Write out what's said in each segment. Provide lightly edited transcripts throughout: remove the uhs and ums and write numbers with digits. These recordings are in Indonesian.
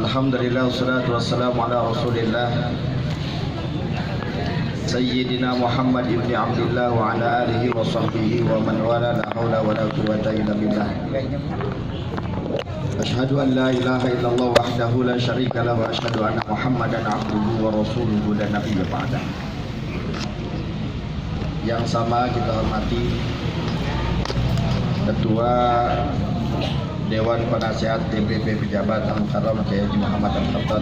Alhamdulillah wassalatu wassalamu ala Rasulillah Sayyidina Muhammad ibn Abdullah wa ala alihi wa sahbihi wa man wala la hawla wa la quwwata illa billah. Asyhadu an la ilaha illallah wahdahu la syarika lah wa asyhadu anna Muhammadan abduhu wa rasuluhu la nabiyya ba'dah. Yang sama kita hormati Ketua Dewan Penasihat DPP Pejabat Al-Mukarram Kiai Haji Muhammad Al-Khattab.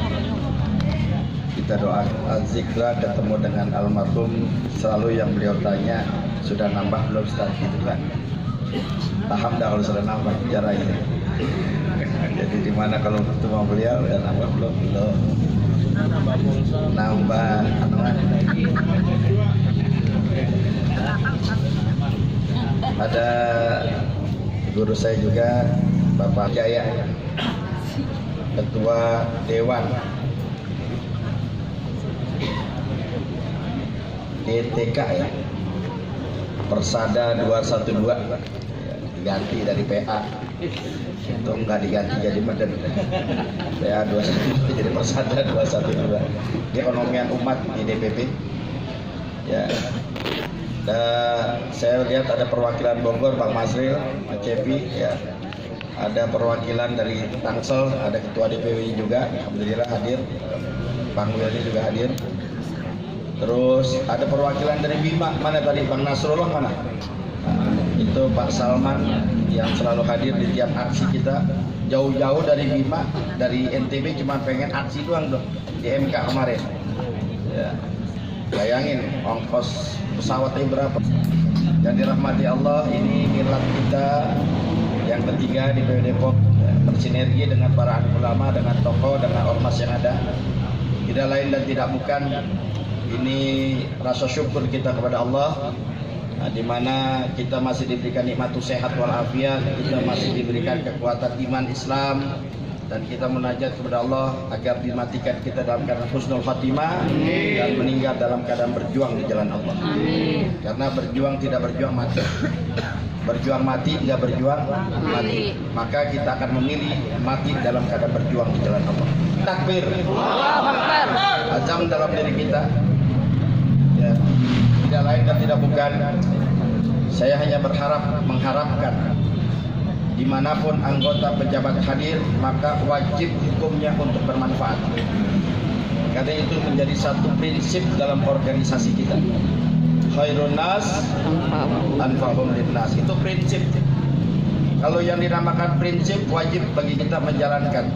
Kita doa zikra ketemu dengan almarhum, selalu yang beliau tanya, sudah nambah belum Ustaz, gitu kan? Paham dah kalau sudah nambah bicara ini. Jadi di mana kalau ketemu beliau udah nambah belum? Belum. Nambah ada guru saya juga, Bapak Jaya, Ketua Dewan DTK ya, Persada 212, diganti dari PA, itu enggak diganti jadi Meden, PA 212 jadi Persada 212, di ekonomian umat di DPP ya. Dan saya lihat ada perwakilan Bogor, Bang Masril, Pak Cepi ya. Ada perwakilan dari Tangsel, ada Ketua DPW juga, alhamdulillah hadir. Bang Willy juga hadir. Terus ada perwakilan dari Bima, mana tadi Bang Nasrullah mana? Itu Pak Salman yang selalu hadir di tiap aksi kita. Jauh-jauh dari Bima, dari NTB cuma pengen aksi doang dong di MK kemarin. Ya. Bayangin ongkos pesawatnya berapa. Yang dirahmati Allah, ini milad kita yang ketiga di PW Depok, bersinergi dengan para ulama, dengan tokoh, dengan ormas yang ada. Tidak lain dan tidak bukan, ini rasa syukur kita kepada Allah, di mana kita masih diberikan nikmatus sehat walafiat, kita masih diberikan kekuatan iman Islam, dan kita munajat kepada Allah agar dimatikan kita dalam keadaan husnul khatimah dan meninggal dalam keadaan berjuang di jalan Allah. Karena berjuang tidak berjuang mati, berjuang mati tidak berjuang mati, maka kita akan memilih mati dalam keadaan berjuang di jalan Allah. Takbir, azam dalam diri kita ya. Tidak lain dan tidak bukan, saya hanya mengharapkan dimanapun anggota pejabat hadir, maka wajib hukumnya untuk bermanfaat. Karena itu menjadi satu prinsip dalam organisasi kita. Khairun nas anfa'uhum linnas, itu prinsip. Kalau yang dinamakan prinsip, wajib bagi kita menjalankan.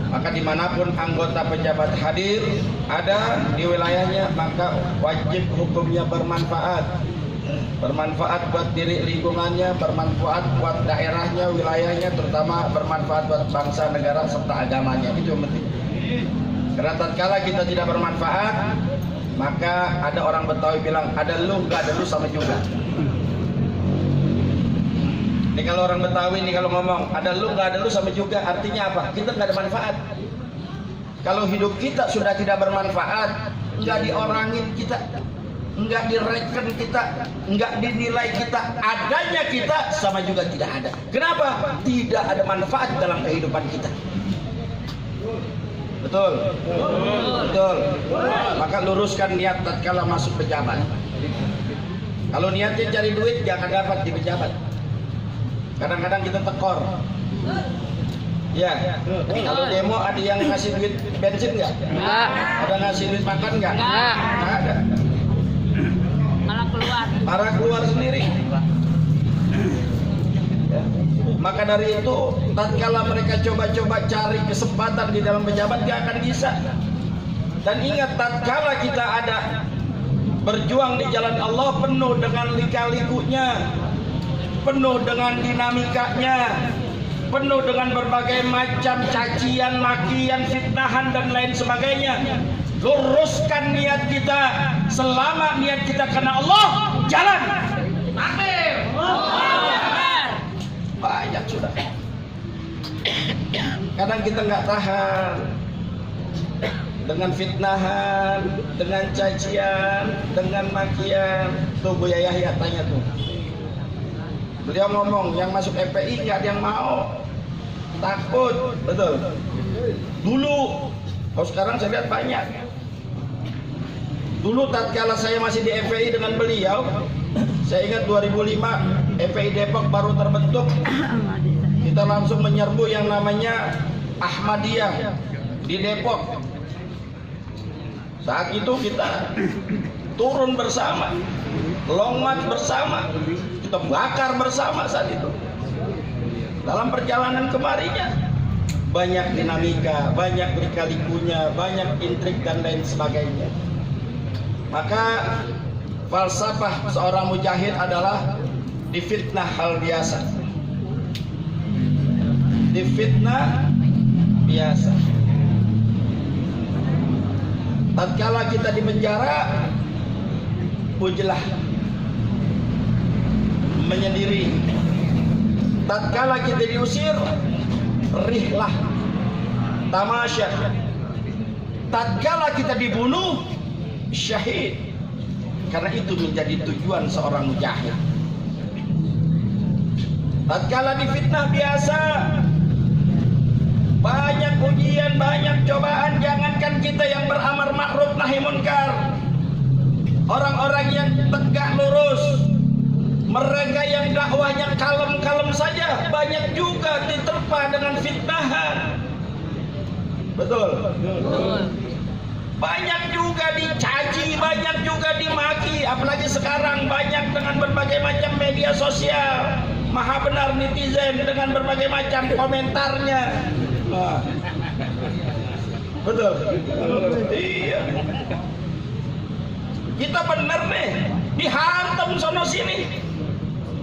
Maka dimanapun anggota pejabat hadir ada di wilayahnya, maka wajib hukumnya bermanfaat. Bermanfaat buat diri lingkungannya, bermanfaat buat daerahnya, wilayahnya, terutama bermanfaat buat bangsa, negara, serta agamanya. Itu yang penting. Karena tatkala kita tidak bermanfaat, maka ada orang Betawi bilang, ada lu, nggak ada lu sama juga. Ini kalau orang Betawi ini kalau ngomong, ada lu, nggak ada lu sama juga, artinya apa? Kita nggak ada manfaat. Kalau hidup kita sudah tidak bermanfaat, nggak diorangin kita, nggak direken kita, nggak dinilai kita, adanya kita sama juga tidak ada. Kenapa? Tidak ada manfaat dalam kehidupan kita. Betul? Betul. Maka luruskan niat tatkala masuk pejabat. Kalau niatnya cari duit, gak akan dapat di pejabat. Kadang-kadang kita tekor. Ya, kalau demo ada yang ngasih duit bensin nggak? Nggak. Ada ngasih duit makan nggak? Nggak. Nggak ada. Malah keluar sendiri. Ya. Maka dari itu, tatkala mereka coba-coba cari kesempatan di dalam pejabat, gak akan bisa. Dan ingat, tatkala kita ada berjuang di jalan Allah, penuh dengan lika-likunya, penuh dengan dinamikanya, penuh dengan berbagai macam cacian, makian, fitnahan dan lain sebagainya. Luruskan niat kita. Selama niat kita karena Allah, jalan. Takbir. Banyak sudah. Kadang kita nggak tahan dengan fitnahan, dengan cacian, dengan makian. Tuh Buya Yahya tanya tuh. Beliau ngomong, yang masuk FPI nggak ada yang mau. Takut, betul. Dulu, kalau sekarang saya lihat banyak. Dulu tatkala saya masih di FPI dengan beliau, saya ingat 2005 FPI Depok baru terbentuk, kita langsung menyerbu yang namanya Ahmadiyah di Depok. Saat itu kita turun bersama, long march bersama, kita bakar bersama saat itu. Dalam perjalanan kemarinya banyak dinamika, banyak lika-likunya, banyak intrik dan lain sebagainya. Maka falsafah seorang mujahid adalah difitnah hal biasa. Difitnah biasa. Tatkala kita di penjara, ujlah menyendiri. Tatkala kita diusir, rihlah tamasya. Tatkala kita dibunuh, syahid. Karena itu menjadi tujuan seorang mujahid. Tatkala difitnah biasa, banyak ujian, banyak cobaan. Jangankan kita yang beramar ma'ruf nahi munkar, orang-orang yang tegak lurus, mereka yang dakwahnya kalem-kalem saja, banyak juga diterpa dengan fitnahan. Betul? Betul. Banyak juga dicaci, banyak juga dimaki. Apalagi sekarang banyak dengan berbagai macam media sosial. Maha benar netizen dengan berbagai macam komentarnya. Nah. Betul? Iya. Kita benar nih, dihantam sono sini.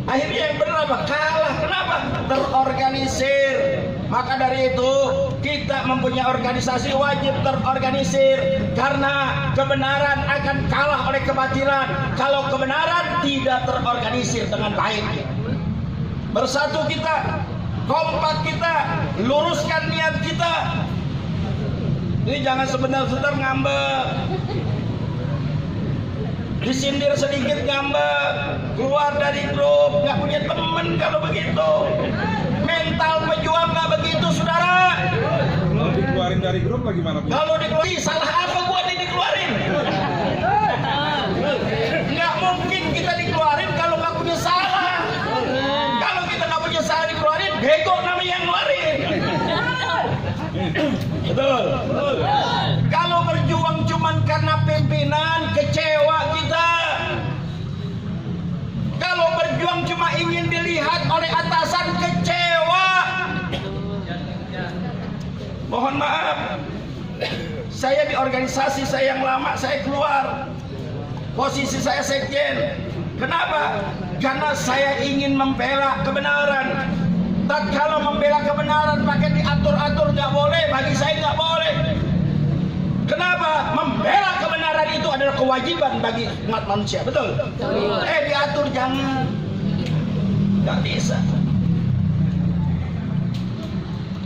Akhirnya yang benar apa? Kalah. Kenapa? Terorganisir. Maka dari itu kita mempunyai organisasi wajib terorganisir, karena kebenaran akan kalah oleh kebatilan kalau kebenaran tidak terorganisir dengan baik. Bersatu kita, kompak kita, luruskan niat kita. Ini jangan sebentar-sebentar ngambek, disindir sedikit ngambek, keluar dari grup, nggak punya temen kalau begitu. Mental pejuang nggak begitu, saudara. Kalau dikeluarin dari grup bagaimana? Kalau dikeluarin, salah apa gua nih dikeluarin? Nggak mungkin kita dikeluarin kalau nggak punya salah. Kalau kita nggak punya salah dikeluarin, bego namanya yang ngeluarin. Betul. Kalau berjuang cuman karena pimpinan, kecewa kita. Kalau berjuang cuma ingin dilihat oleh atasan, kecewa. Mohon maaf, saya di organisasi saya yang lama, saya keluar. Posisi saya sekjen. Kenapa? Karena saya ingin membela kebenaran. Tatkala membela kebenaran pakai diatur-atur nggak boleh, bagi saya nggak boleh. Kenapa? Membela kebenaran itu adalah kewajiban bagi umat manusia, betul? Diatur jangan, nggak bisa.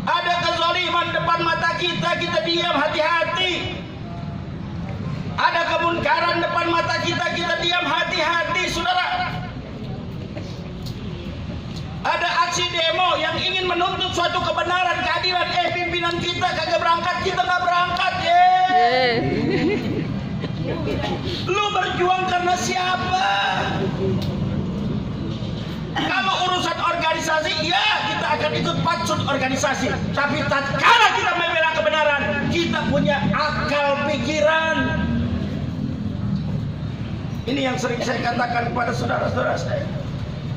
Ada kezaliman depan mata kita, kita diam, hati-hati. Ada kemunkaran depan mata kita, kita diam, hati-hati, saudara. Ada aksi demo yang ingin menuntut suatu kebenaran, keadilan. Pimpinan kita kagak berangkat, kita nggak berangkat, Lu berjuang karena siapa? Kalau urusan organisasi, ya kita akan ikut patsun organisasi. Tapi tatkala kita membela kebenaran, kita punya akal pikiran. Ini yang sering saya katakan kepada saudara-saudara saya.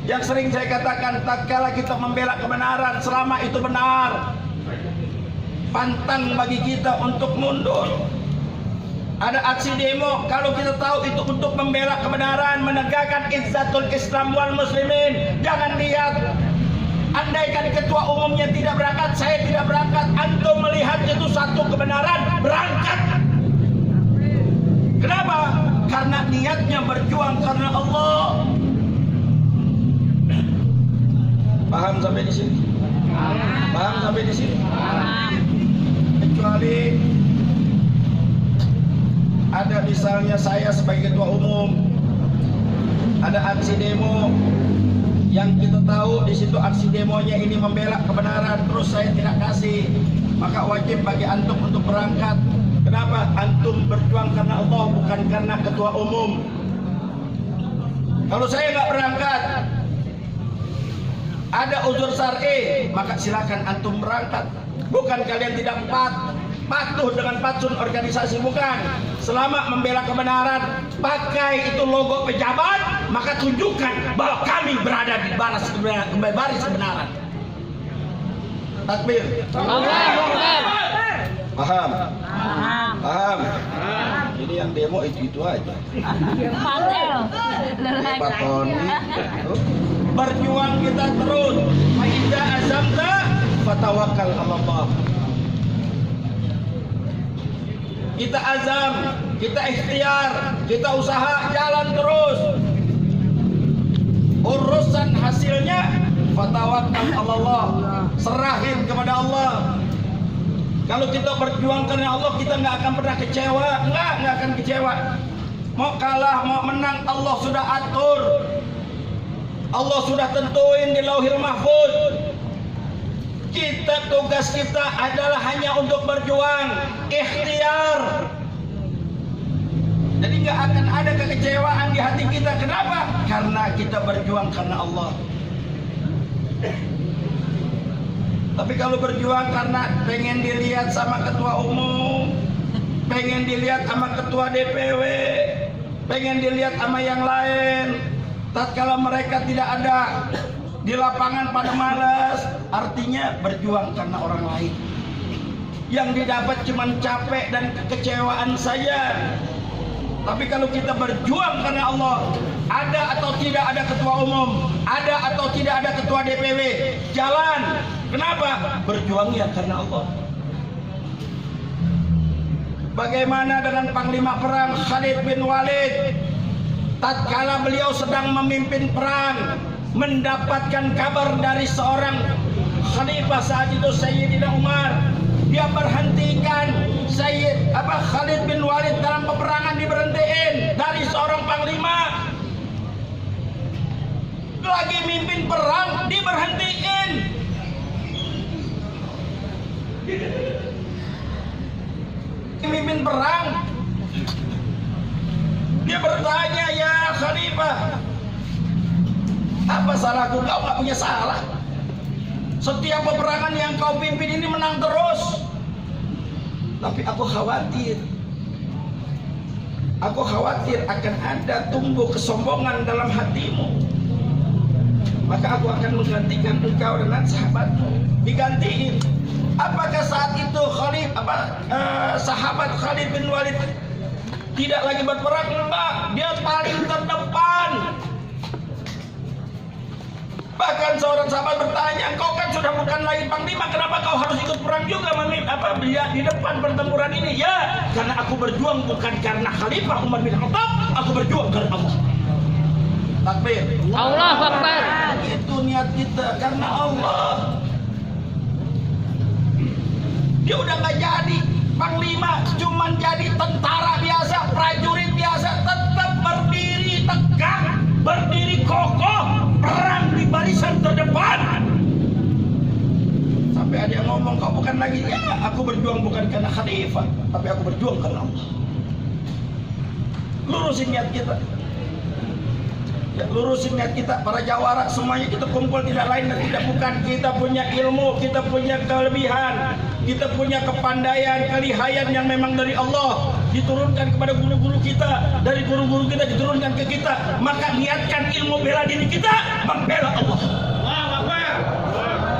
Yang sering saya katakan, tatkala kita membela kebenaran, selama itu benar, pantang bagi kita untuk mundur. Ada aksi demo, kalau kita tahu itu untuk membela kebenaran, menegakkan izzatul Islam wal muslimin. Jangan lihat, andaikan ketua umumnya tidak berangkat, saya tidak berangkat, antum melihat itu satu kebenaran, berangkat. Kenapa? Karena niatnya berjuang karena Allah. Paham sampai di sini? Paham sampai di sini? Kecuali ada misalnya saya sebagai ketua umum, ada aksi demo Yang kita tahu di situ aksi demonya ini membela kebenaran, terus saya tidak kasih, maka wajib bagi antum untuk berangkat. Kenapa? Antum berjuang karena Allah, bukan karena ketua umum. Kalau saya nggak berangkat, ada uzur syar'i, maka silakan antum berangkat. Bukan kalian tidak patuh dengan patsun organisasi, bukan. Selama membela kebenaran, pakai itu logo pejabat, maka tunjukkan bahwa kami berada di baris kebenaran. Takbir. Paham? Paham? Ini yang demo itu aja. Pak Tony. Berjuang kita terus. Fa idza azamta fatawakkal 'ala Allah. Kita azam, kita ikhtiar, kita usaha, jalan terus. Urusan hasilnya fatawakkal 'ala Allah. Serahin kepada Allah. Kalau kita berjuang karena Allah, kita nggak akan pernah kecewa, nggak akan kecewa. Mau kalah, mau menang, Allah sudah atur. Allah sudah tentuin di Lauhil Mahfuz. Tugas kita adalah hanya untuk berjuang, ikhtiar. Jadi nggak akan ada kekecewaan di hati kita. Kenapa? Karena kita berjuang karena Allah. Tapi kalau berjuang karena pengen dilihat sama ketua umum, pengen dilihat sama ketua DPW, pengen dilihat sama yang lain, tatkala mereka tidak ada di lapangan pada malas, artinya berjuang karena orang lain. Yang didapat cuma capek dan kekecewaan saja. Tapi kalau kita berjuang karena Allah, ada atau tidak ada ketua umum, ada atau tidak ada ketua DPW, jalan. Kenapa? Berjuangnya karena Allah. Bagaimana dengan Panglima Perang Khalid bin Walid? Tatkala beliau sedang memimpin perang, mendapatkan kabar dari seorang khalifah saat itu, Sayyidina Umar. Dia berhentikan Khalid bin Walid dalam peperangan, diberhentiin dari seorang panglima. Lagi mimpin perang, diberhentiin. Mimpin perang, dia bertanya, ya Khalifah, apa salahku? Kau nggak punya salah. Setiap peperangan yang kau pimpin ini menang terus. Tapi aku khawatir akan ada tumbuh kesombongan dalam hatimu. Maka aku akan menggantikan engkau dengan sahabatmu. Digantiin. Apakah saat itu sahabat Khalid bin Walid tidak lagi berperang? Enggak, dia paling terdepan. Bahkan seorang sahabat bertanya, kau kan sudah bukan lagi panglima, kenapa kau harus ikut perang juga di depan pertempuran ini? Ya, karena aku berjuang bukan karena Khalifah Umar bin Khattab, aku berjuang karena Allah. Takbir. Allahu Akbar. Itu niat kita karena Allah. Dia udah nggak jadi panglima, cuman jadi tentara biasa, prajurit biasa, tetap berdiri tegak, berdiri kokoh, perang di barisan terdepan. Sampai ada yang ngomong, kau bukan lagi, ya aku berjuang bukan karena khalifah, tapi aku berjuang karena Allah. Lurusin niat kita. Ya, lurusin niat kita, para jawara semuanya kita kumpul tidak lain dan tidak bukan. Kita punya ilmu, kita punya kelebihan, kita punya kepandaian, kelihayan yang memang dari Allah, diturunkan kepada guru-guru kita, dari guru-guru kita diturunkan ke kita. Maka niatkan ilmu bela diri kita, membela Allah,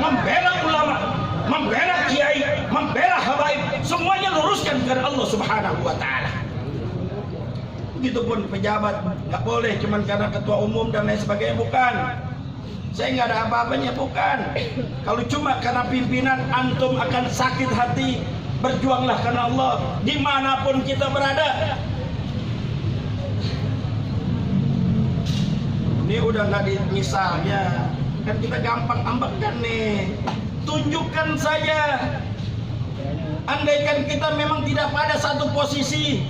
membela ulama, membela kiai, membela habaib, semuanya luruskan kepada Allah Subhanahu wa Ta'ala. Begitupun pejabat, nggak boleh cuman karena ketua umum dan lain sebagainya, bukan. Saya nggak ada apa-apanya, bukan. Kalau cuma karena pimpinan, antum akan sakit hati. Berjuanglah karena Allah dimanapun kita berada. Ini udah nggak di misalnya, kan kita gampang ambekkan nih. Tunjukkan saja. Andaikan kita memang tidak pada satu posisi,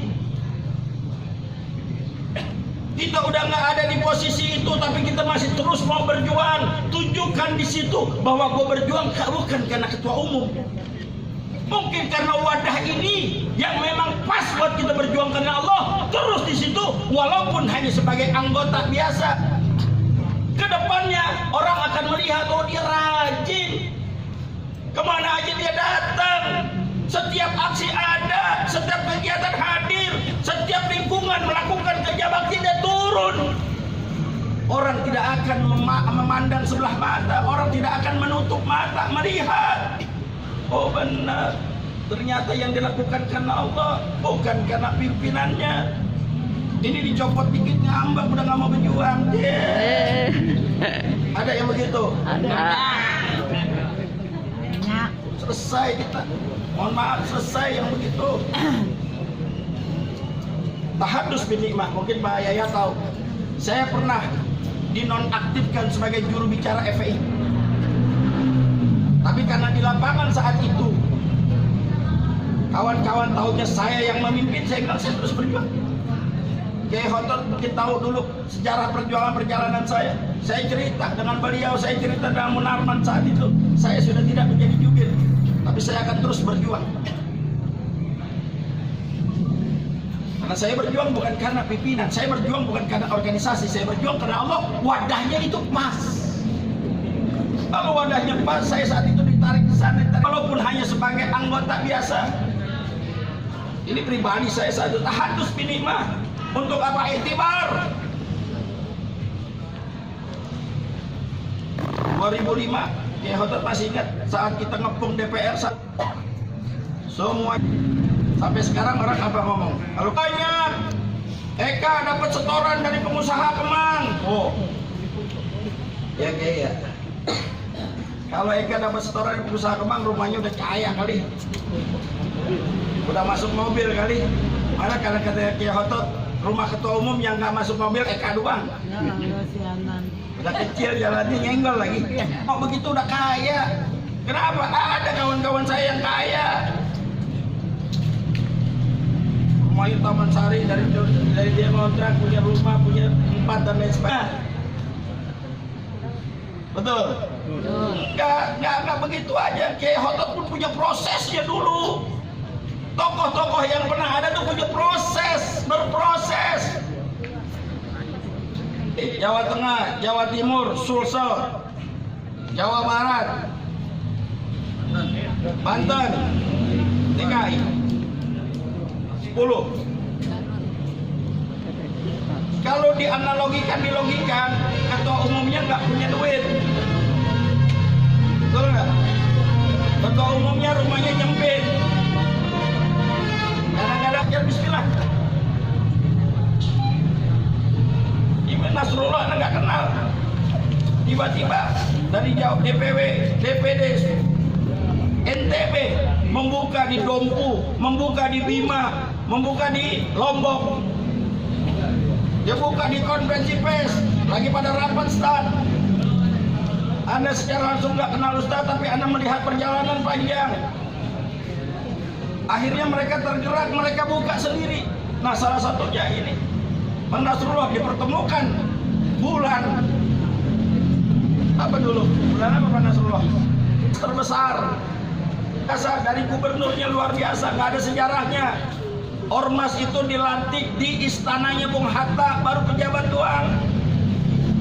Kita udah nggak ada di posisi itu, tapi kita masih terus mau berjuang. Tunjukkan di situ bahwa gue berjuang bukan karena ketua umum, mungkin karena wadah ini yang memang pas buat kita berjuang karena Allah. Terus di situ, walaupun hanya sebagai anggota biasa, kedepannya orang akan melihat, oh dia rajin, kemana aja dia datang, setiap aksi ada, setiap kegiatan hadir, setiap lingkungan melakukan kerja bakti dia turun. Orang tidak akan memandang sebelah mata, orang tidak akan menutup mata melihat, oh benar, ternyata yang dilakukan karena Allah, bukan karena pimpinannya. Ini dicopot dikit ngambek, udah nggak mau berjuang. Ada yang begitu? Ada. Selesai kita. Mohon maaf, selesai yang begitu. Tahadus bin nikmah, mungkin Pak Yaya tahu. Saya pernah dinonaktifkan sebagai juru bicara FPI. Tapi karena di lapangan saat itu kawan-kawan tahunya saya yang memimpin, saya bilang saya terus berjuang. Kiai Khotot mungkin tahu dulu sejarah perjalanan saya. Saya cerita dengan beliau, saya cerita dengan Munarman saat itu. Saya sudah tidak menjadi jubir, tapi saya akan terus berjuang. Karena saya berjuang bukan karena pimpinan, saya berjuang bukan karena organisasi, saya berjuang karena Allah. Wadahnya itu pas. Kalau wadahnya pas, saya saat itu ditarik ke sana, walaupun hanya sebagai anggota biasa. Ini pribadi saya saat itu tahadus bin nikmah. Untuk apa? Iktibar. 2005, Kiai Khotot masih ingat saat kita ngepung DPR semua. Sampai sekarang orang apa ngomong? Kalau banyak Eka dapat setoran dari pengusaha Kemang. Oh, ya Kiai ya. Kalau Eka dapat setoran dari pengusaha Kemang, rumahnya udah kaya kali, udah masuk mobil kali. Mana karena kata Kiai Khotot, rumah ketua umum yang nggak masuk mobil Eka doang. Udah kecil jalannya nyenggol lagi. Oh begitu udah kaya. Kenapa? Ada kawan-kawan saya yang kaya. Rumahnya Taman Sari, dari dia ngontrak, punya rumah, punya 4 dan lain sebagainya. Betul? Nggak begitu aja. Kiai Khotot pun punya prosesnya dulu. Tokoh-tokoh yang pernah ada tuh punya proses, berproses. Jawa Tengah, Jawa Timur, Sulsel, Jawa Barat, Banten, DKI, 10. Kalau dianalogikan, dilogikan, ketua umumnya nggak punya duit, betul nggak? Ketua umumnya rumahnya nyempit, kadang-kadang ya bismillah. Nasrullah nggak kenal, tiba-tiba dari jauh DPW, DPD, NTB membuka di Dompu, membuka di Bima, membuka di Lombok, dia buka di konferensi pers, lagi pada rapat stad. Anda secara langsung nggak kenal Ustaz, tapi Anda melihat perjalanan panjang. Akhirnya mereka tergerak, mereka buka sendiri. Nah salah satunya ini, Pak Nasrullah dipertemukan bulan apa dulu? Bulan apa Pak Nasrullah? Terbesar. Biasa dari gubernurnya luar biasa, nggak ada sejarahnya. Ormas itu dilantik di istananya Bung Hatta, baru pejabat doang.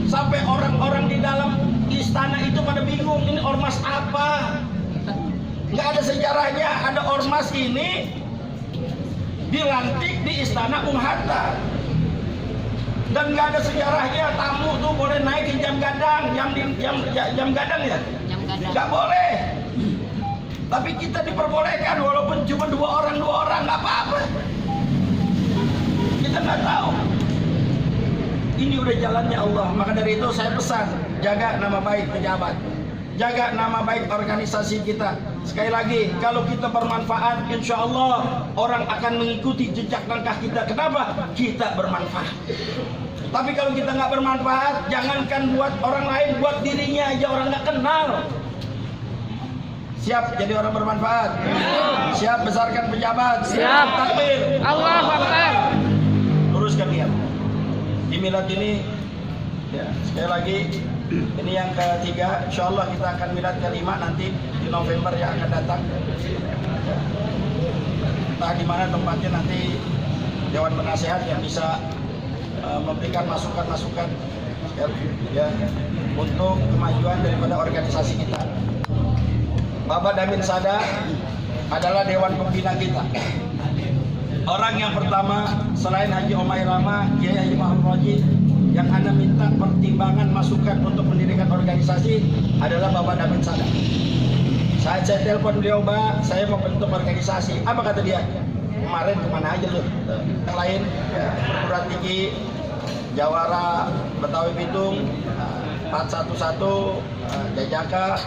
Sampai orang-orang di dalam istana itu pada bingung, ini ormas apa? Nggak ada sejarahnya. Ada ormas ini dilantik di istana Bung Hatta. Dan nggak ada sejarahnya, tamu tuh boleh naik ke jam gadang, jam gadang ya? Nggak boleh. Tapi kita diperbolehkan walaupun cuma dua orang nggak apa-apa. Kita nggak tahu. Ini udah jalannya Allah. Maka dari itu saya pesan, jaga nama baik pejabat, jaga nama baik organisasi kita. Sekali lagi, kalau kita bermanfaat, insya Allah orang akan mengikuti jejak langkah kita. Kenapa? Kita bermanfaat. Tapi kalau kita nggak bermanfaat, jangankan buat orang lain, buat dirinya aja orang nggak kenal. Siap jadi orang bermanfaat? Siap besarkan pejabat? Siap. Takbir. Allahu Akbar. Luruskan dia. milad ini ya, sekali lagi ini yang ketiga. Insya Allah kita akan milad kelima nanti di November yang akan datang. Ya. Entah di mana tempatnya nanti Dewan Penasehat yang bisa memberikan masukan-masukan ya, untuk kemajuan daripada organisasi kita. Bapak Damin Sada adalah Dewan Pembina kita. Orang yang pertama selain Haji Omai Rama, Kiai Haji Muhammad Roji, yang Anda minta pertimbangan masukan untuk mendirikan organisasi adalah Bapak Damin Sada. Saat saya telepon beliau, Mbak, saya mau bentuk organisasi. Apa kata dia? Kemarin kemana aja lu? Yang lain, ya, perguruan tinggi, Jawara, Betawi Bitung, 411, Jajaka,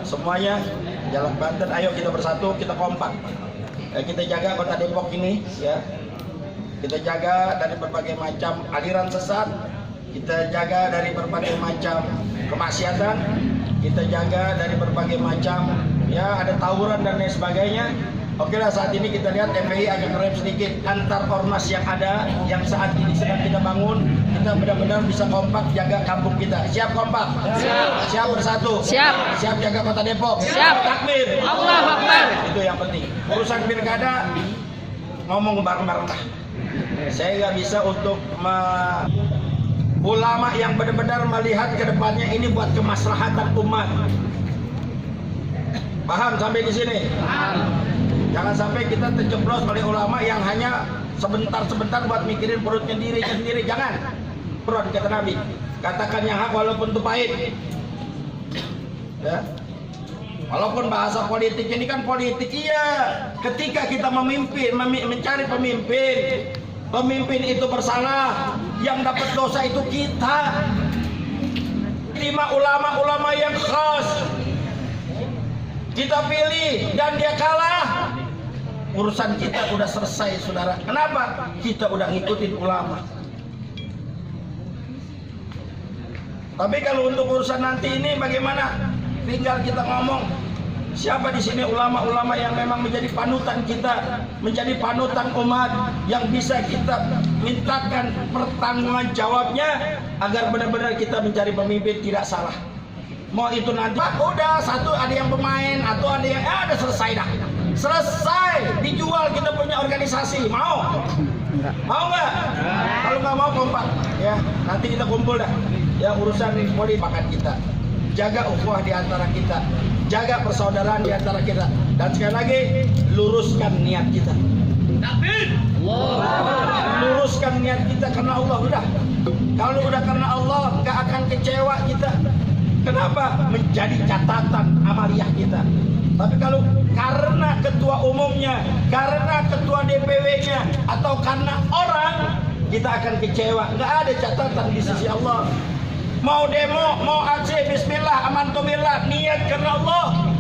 semuanya Jalan Banten. Ayo kita bersatu, kita kompak. Kita jaga kota Depok ini, ya. Kita jaga dari berbagai macam aliran sesat, kita jaga dari berbagai macam kemaksiatan, kita jaga dari berbagai macam ya ada tawuran dan lain sebagainya. Oke lah, saat ini kita lihat FPI agak ngerem sedikit antar ormas yang ada, yang saat ini sedang kita bangun. Kita benar-benar bisa kompak jaga kampung kita. Siap kompak? Siap. Siap bersatu? Siap. Siap jaga kota Depok? Siap. Takbir. Allahu Akbar. Itu yang penting. Urusan pilkada ngomong bareng-bareng lah. Saya nggak bisa untuk ulama yang benar-benar melihat ke depannya ini buat kemaslahatan umat. Paham sampai di sini? Paham. Jangan sampai kita terjeblos oleh ulama yang hanya sebentar-sebentar buat mikirin perutnya sendiri. Jangan. Perut kata Nabi. Katakan yang hak walaupun itu pahit. Ya. Walaupun bahasa politik ini kan politik, iya. Ketika kita memimpin, mencari pemimpin, pemimpin itu bersalah, yang dapat dosa itu kita. 5 ulama-ulama yang khas kita pilih dan dia kalah, urusan kita udah selesai, saudara. Kenapa? Kita udah ngikutin ulama. Tapi kalau untuk urusan nanti ini bagaimana? Tinggal kita ngomong siapa di sini ulama-ulama yang memang menjadi panutan kita, menjadi panutan umat, yang bisa kita mintakan pertanggungan jawabnya agar benar-benar kita mencari pemimpin tidak salah. Mau itu nanti udah satu ada yang pemain atau ada yang ada selesai dah. Selesai dijual kita punya organisasi. Mau? Mau nggak? Kalau nggak mau kompak ya. Nanti kita kumpul dah. Ya urusan politik pakat kita. Jaga ukhuwah di antara kita. Jaga persaudaraan di antara kita. Dan sekali lagi luruskan niat kita. Luruskan niat kita karena Allah udah. Kalau udah karena Allah nggak akan kecewa kita. Kenapa? Menjadi catatan amaliah kita. Tapi kalau karena ketua umumnya, karena ketua DPW-nya, atau karena orang, kita akan kecewa. Nggak ada catatan di sisi Allah. Mau demo, mau aksi, bismillah, amantumillah, niat karena Allah,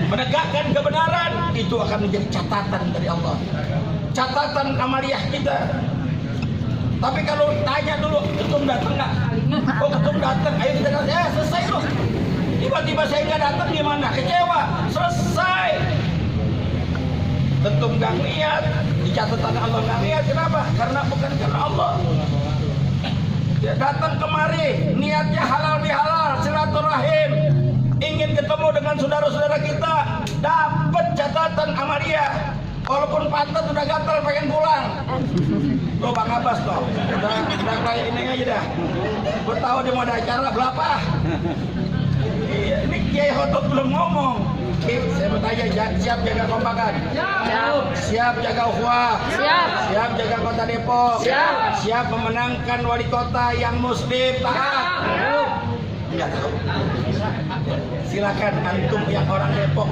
menegakkan kebenaran, itu akan menjadi catatan dari Allah. Catatan amaliah kita. Tapi kalau tanya dulu, ketum datang nggak? Oh ketum datang, ayo kita datang. Ya selesai loh. Tiba-tiba saya nggak datang gimana? Kecewa. Selesai. Ketum nggak niat, di catatan Allah nggak niat. Kenapa? Karena bukan karena Allah. Dia datang kemari, niatnya halal bihalal, silaturahim, ingin ketemu dengan saudara-saudara kita, dapat catatan amaliah. Walaupun pantat udah gatal pengen pulang. Tuh Bang Abbas tuh, udah kayak ini aja dah. Gue tahu dia mau ada acara berapa. Iya, ini Kiai Khotib belum ngomong. Saya bertanya, siap jaga kompakan? Siap. Siap jaga ukhuwah? Siap. Siap jaga kota Depok? Siap. Siap memenangkan wali kota yang muslim taat? Enggak tahu. Silakan antum yang orang Depok.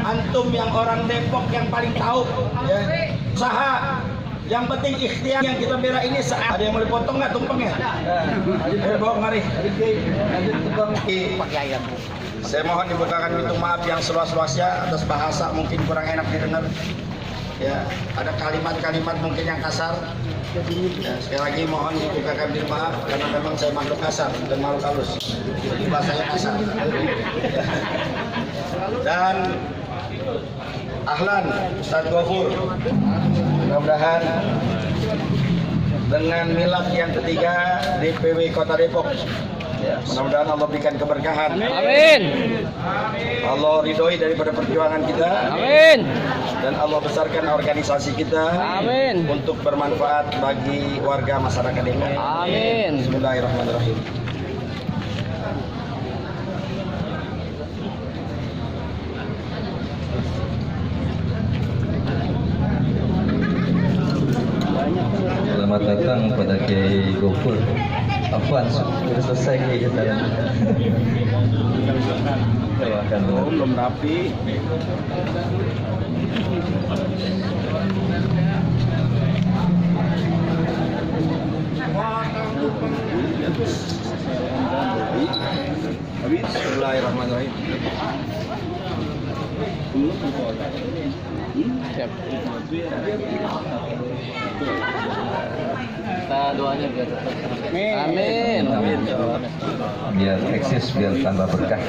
Antum yang orang Depok yang paling tahu ya. Usaha. Yang penting ikhtiar yang kita bela ini saat ada yang mau dipotong nggak tumpengnya? Ayo bawa kemari. Saya mohon dibukakan pintu maaf yang seluas-luasnya atas bahasa mungkin kurang enak didengar. Ya, ada kalimat-kalimat mungkin yang kasar. Ya, sekali lagi mohon dibukakan pintu maaf karena memang saya makhluk kasar dan makhluk halus. Jadi bahasanya kasar. Ya. Dan ahlan Ustaz Ghafur. Mudah-mudahan dengan milad yang ketiga DPW Kota Depok. Ya, mudah-mudahan Allah berikan keberkahan. Amin. Allah ridhoi daripada perjuangan kita. Amin. Dan Allah besarkan organisasi kita. Amin. Untuk bermanfaat bagi warga masyarakat Depok. Amin. Bismillahirrahmanirrahim. Selamat datang pada Kiai Gofur. Afwan, sudah selesai Kiai kita. Doakan dulu. Belum rapi. Bismillahirrahmanirrahim. Siap. Kita doanya biar tetap. Amin. Biar eksis, biar tambah berkah.